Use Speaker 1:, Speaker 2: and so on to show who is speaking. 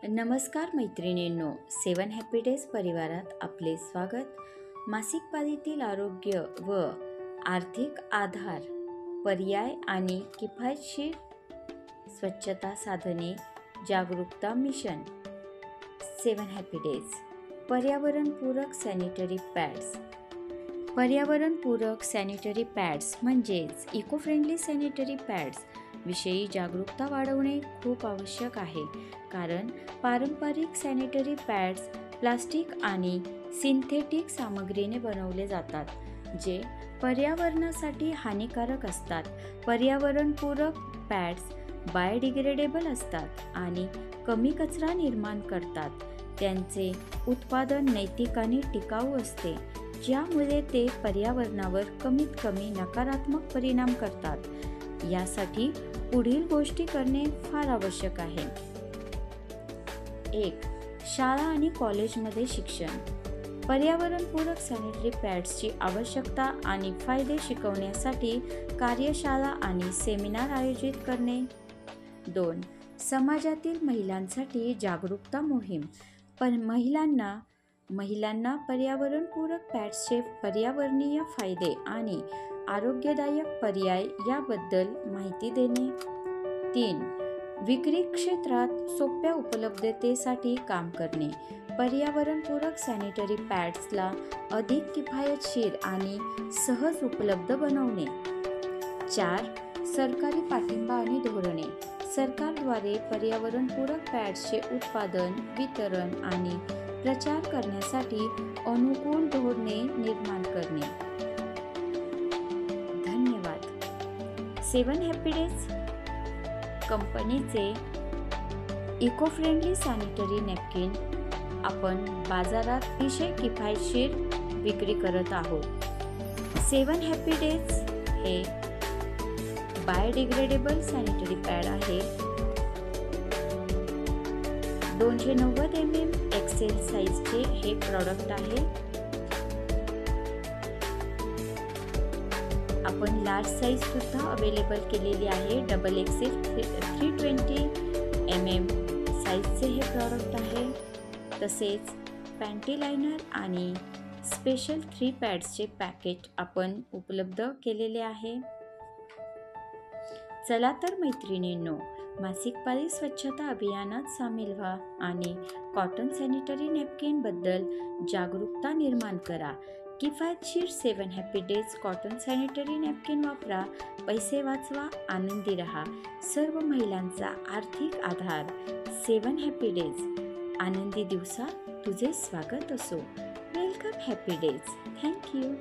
Speaker 1: नमस्कार मैत्रिणींनो, 7 happy days परिवारात आपले स्वागत. मासिक पाळीतील आरोग्य व आर्थिक आधार, पर्याय आणि किफायतशीर स्वच्छता साधने जागरूकता मिशन. 7 happy days. पर्यावरणपूरक सॅनिटरी पॅड्स. पर्यावरणपूरक सॅनिटरी पॅड्स म्हणजेच इको फ्रेंडली सॅनिटरी पॅड्स विषयी जागरूकता वाढवणे खूप आवश्यक आहे, कारण पारंपरिक सॅनिटरी पॅड्स प्लास्टिक आणि सिंथेटिक सामग्रीने बनवले जातात, जे पर्यावरणासाठी हानिकारक असतात. पर्यावरणपूरक पॅड्स बायोडिग्रेडेबल असतात आणि कमी कचरा निर्माण करतात. त्यांचे उत्पादन नैतिक आणि टिकाऊ असते, ज्यामुळे ते पर्यावरणावर कमीत कमी नकारात्मक परिणाम करतात. यासाठी पुढील गोष्टी करणे फार आवश्यक आहे. 1. शाळा आणि कॉलेजमध्ये शिक्षण. पर्यावरणपूरक सॅनिटरी पॅड्सची आवश्यकता आणि फायदे शिकवण्यासाठी कार्यशाळा आणि सेमिनार आयोजित करणे. 2. समाजातील महिलांसाठी जागरूकता मोहीम. महिलांना पर्यावरणपूरक पॅड्सचे पर्यावरणीय फायदे आणि आरोग्यदायक पर्याय याबद्दल माहिती देणे. 3. विक्री क्षेत्रात सोप्या उपलब्धतेसाठी काम करणे. पर्यावरणपूरक सॅनिटरी पॅड्सला अधिक किफायतशीर आणि सहज उपलब्ध बनवणे. 4. सरकारी पाठिंबा आणि धोरणे. सरकारद्वारे पर्यावरणपूरक पॅड्सचे उत्पादन, वितरण आणि प्रचार करण्यासाठी अनुकूल धोरणे निर्माण करणे. धन्यवाद. 7 हॅपी डेज कंपनीचे इको फ्रेंडली सॅनिटरी नॅपकिन आपण बाजारात अतिशय किफायतशीर विक्री करत आहोत. 7 हॅपी डेज हे बायोडिग्रेडेबल सॅनिटरी पॅड आहे. 290 mm एक्सेल साईजचे हे प्रॉडक्ट आहे. आपण लार्ज साईज सुद्धा अवेलेबल केलेली आहे. XXL 320 mm साईजचे हे प्रॉडक्ट आहे. तसेच पॅन्टी लायनर आणि स्पेशल 3 पॅड्सचे पॅकेट आपण उपलब्ध केलेले आहे. चला तर मैत्रिणींनो, मासिक पाळी स्वच्छता अभियानात सामील व्हा आणि कॉटन सॅनिटरी नॅपकिन बद्दल जागरूकता निर्माण करा. किफायतशीर 7 happy days cotton sanitary napkin वापरा, पैसे वाचवा, आनंदी रहा. सर्व महिलांचा आर्थिक आधार. 7 हॅपी डेज. आनंदी दिवसात तुझे स्वागत असो. Welcome. Happy days. Thank you.